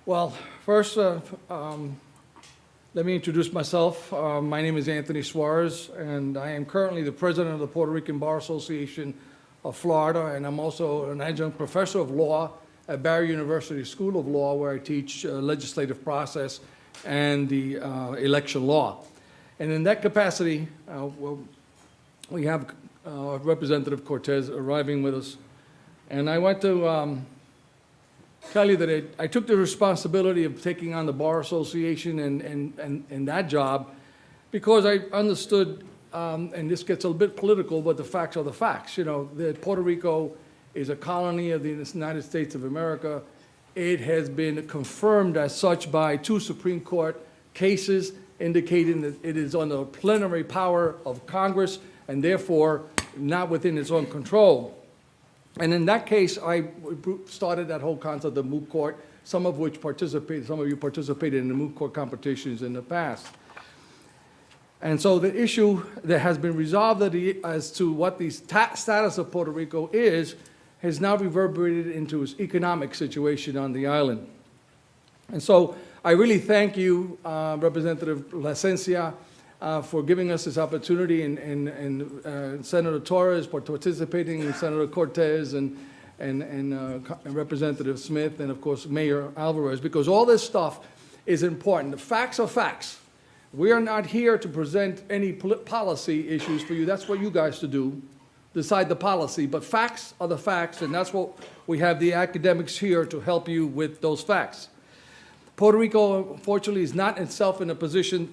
Well, first, let me introduce myself. My name is Anthony Suarez, and I am currently the president of the Puerto Rican Bar Association of Florida, and I'm also an adjunct professor of law at Barry University School of Law, where I teach legislative process and the election law. And in that capacity, we have Representative Cortez arriving with us. And I want to tell you that I took the responsibility of taking on the Bar Association and that job because I understood, and this gets a bit political, but the facts are the facts. You know, that Puerto Rico is a colony of the United States of America. It has been confirmed as such by 2 Supreme Court cases indicating that it is under the plenary power of Congress and therefore not within its own control. And in that case, I started that whole concept of moot court, some of you participated in the moot court competitions in the past. And so the issue that has been resolved as to what the status of Puerto Rico is has now reverberated into its economic situation on the island. And so I really thank you, Representative Plasencia, for giving us this opportunity, and Senator Torres for participating, and Senator Cortez, and Representative Smith, and of course Mayor Alvarez, because all this stuff is important. The facts are facts. We are not here to present any policy issues for you. That's what you guys to do, decide the policy. But facts are the facts, and that's what we have the academics here to help you with those facts. Puerto Rico, unfortunately, is not itself in a position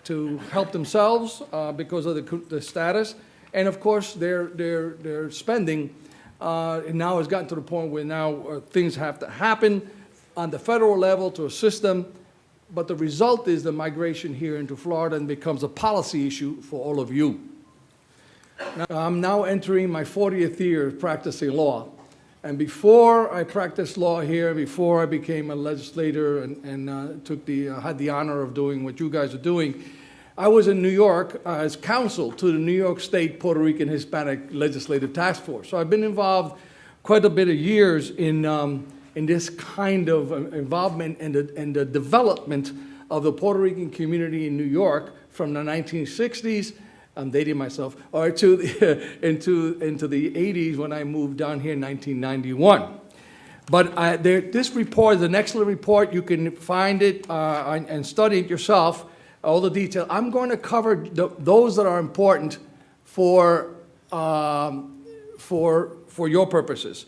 to help themselves because of the status. And of course, their spending now has gotten to the point where now things have to happen on the federal level to assist them. But the result is the migration here into Florida and becomes a policy issue for all of you. Now, I'm now entering my 40th year practicing law. And before I practiced law here, before I became a legislator and had the honor of doing what you guys are doing, I was in New York as counsel to the New York State Puerto Rican Hispanic Legislative Task Force. So I've been involved quite a bit of years in this kind of involvement in the development of the Puerto Rican community in New York from the 1960s. I'm dating myself, or into the 80s when I moved down here in 1991. But this report is an excellent report. You can find it and study it yourself, all the detail. I'm going to cover those that are important for your purposes.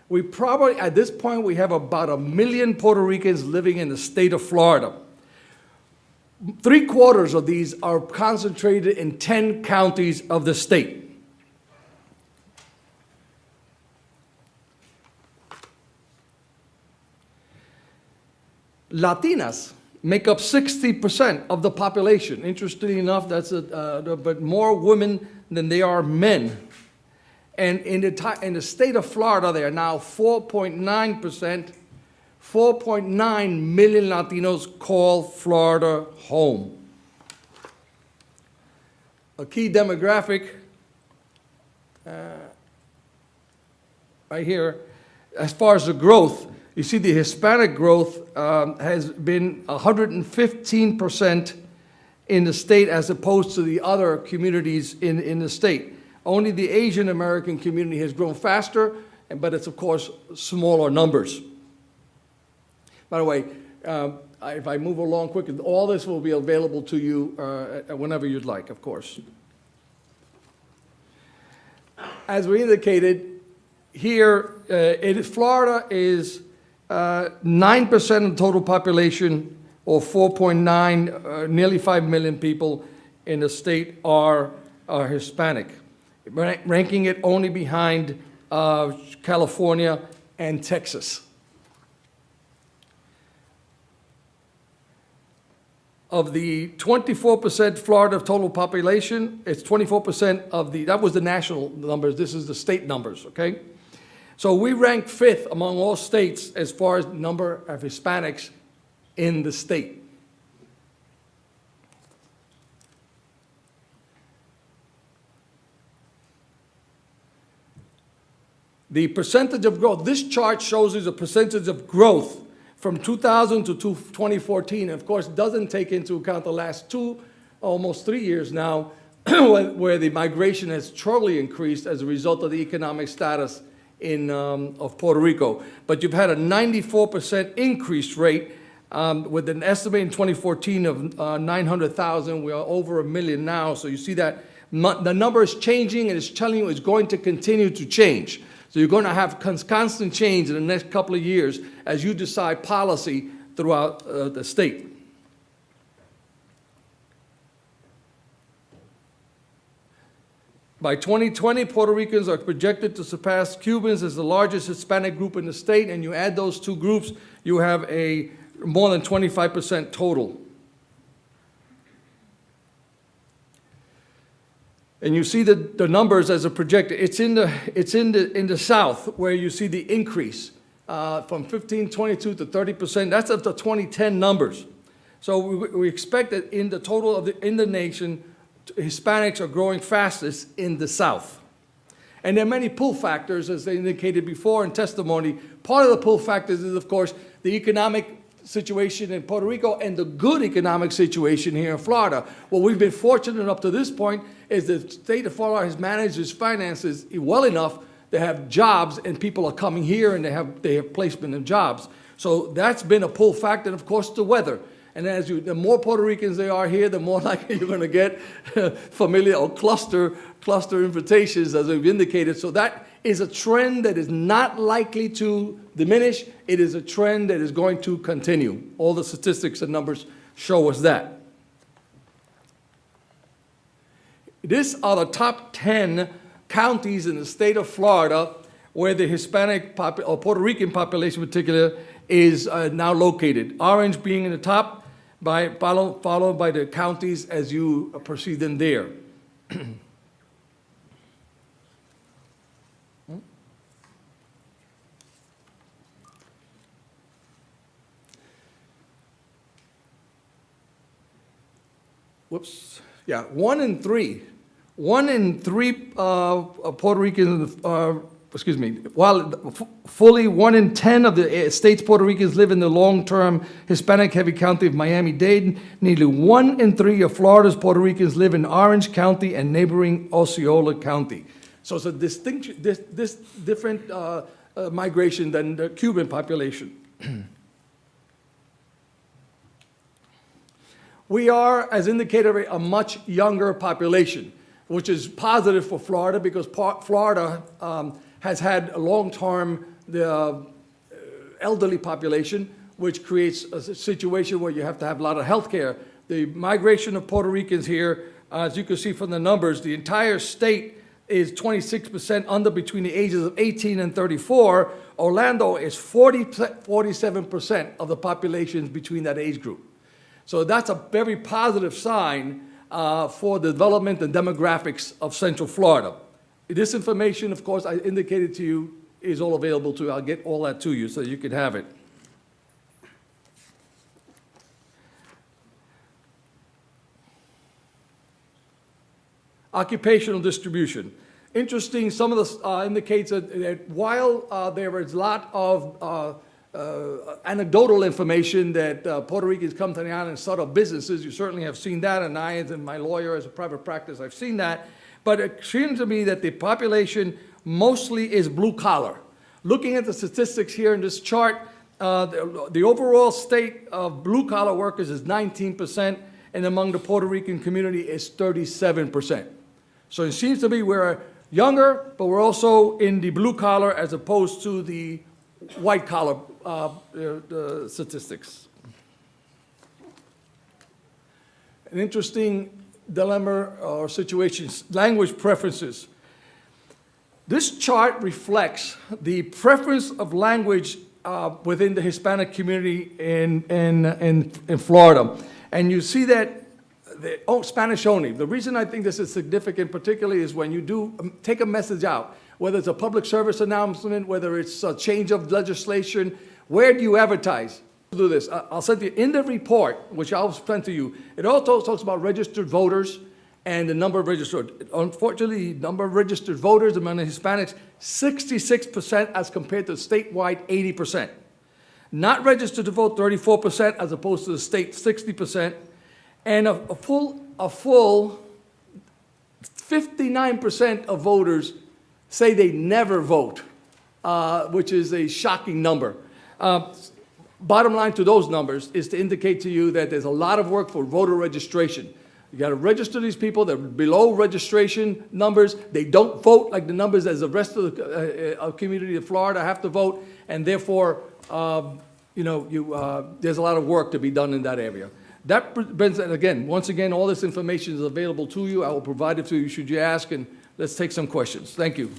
We probably, at this point, we have about 1 million Puerto Ricans living in the state of Florida. 3/4 of these are concentrated in 10 counties of the state. Latinas make up 60% of the population. Interestingly enough, but more women than they are men. And in the state of Florida, they are now 4.9%. 4.9 million Latinos call Florida home. A key demographic right here, as far as the growth, you see the Hispanic growth has been 115% in the state as opposed to the other communities in the state. Only the Asian American community has grown faster, but it's of course smaller numbers. By the way, if I move along quickly, all this will be available to you whenever you'd like, of course. As we indicated, here, Florida is 9% of the total population, or 4.9, nearly 5 million people in the state are Hispanic, ranking it only behind California and Texas. Of the 24% Florida total population, it's 24% of that was the national numbers, this is the state numbers, okay? So we rank 5th among all states as far as number of Hispanics in the state. The percentage of growth, this chart shows you the percentage of growth from 2000 to 2014, of course, doesn't take into account the last almost 3 years now, where the migration has surely increased as a result of the economic status of Puerto Rico. But you've had a 94% increase rate with an estimate in 2014 of 900,000. We are over 1 million now. So you see that the number is changing, and it's telling you it's going to continue to change. So you're going to have constant change in the next couple of years as you decide policy throughout the state. By 2020, Puerto Ricans are projected to surpass Cubans as the largest Hispanic group in the state, and you add those two groups, you have a more than 25% total. And you see the numbers as a projected. It's in the South where you see the increase from 1522 to 30%. That's of the 2010 numbers. So we expect that in the total in the nation, Hispanics are growing fastest in the South. And there are many pull factors, as they indicated before in testimony. Part of the pull factors is, of course, the economic situation in Puerto Rico and the good economic situation here in Florida. What we've been fortunate up to this point is the state of Florida has managed its finances well enough to have jobs, and people are coming here and they have placement in jobs. So that's been a pull factor, and of course the weather. And the more Puerto Ricans there are here, the more likely you're going to get familiar or cluster invitations, as we've indicated. So that is a trend that is not likely to diminish. It is a trend that is going to continue. All the statistics and numbers show us that. These are the top 10 counties in the state of Florida where the Hispanic or Puerto Rican population in particular is now located. Orange being in the top, followed by the counties as you proceed in there. Whoops. Yeah, 1 in 3 Puerto Ricans, while fully 1 in 10 of the state's Puerto Ricans live in the long-term Hispanic-heavy county of Miami-Dade, nearly 1 in 3 of Florida's Puerto Ricans live in Orange County and neighboring Osceola County. So it's a different migration than the Cuban population. We are, as indicated, a much younger population, which is positive for Florida because Florida has had a long-term elderly population, which creates a situation where you have to have a lot of health care. The migration of Puerto Ricans here, as you can see from the numbers, the entire state is 26% under between the ages of 18 and 34. Orlando is 47% of the population between that age group. So that's a very positive sign for the development and demographics of Central Florida. This information, of course, I indicated to you, is all available to you. I'll get all that to you so you can have it. Occupational distribution. Interesting, some of this indicates that while there is a lot of anecdotal information that Puerto Ricans come to the island and start up businesses. You certainly have seen that, and I, as my lawyer, as a private practice, I've seen that. But it seems to me that the population mostly is blue collar. Looking at the statistics here in this chart, the overall state of blue collar workers is 19%, and among the Puerto Rican community is 37%. So it seems to me we're younger, but we're also in the blue collar as opposed to the white collar statistics. An interesting dilemma or situation, language preferences. This chart reflects the preference of language within the Hispanic community in Florida. And you see that Spanish only. The reason I think this is significant particularly is when you do take a message out, whether it's a public service announcement, whether it's a change of legislation, where do you advertise? Do this. I'll send you in the report, which I'll send to you. It also talks about registered voters and the number of registered. Unfortunately, the number of registered voters among the Hispanics, 66% as compared to statewide 80%. Not registered to vote, 34%, as opposed to the state, 60%. And a full 59% of voters say they never vote, which is a shocking number. Bottom line to those numbers is to indicate to you that there's a lot of work for voter registration. You got to register these people. They're below registration numbers. They don't vote like the numbers as the rest of the community of Florida have to vote, and therefore, there's a lot of work to be done in that area. That brings, and again, once again, all this information is available to you. I will provide it to you should you ask, and let's take some questions. Thank you.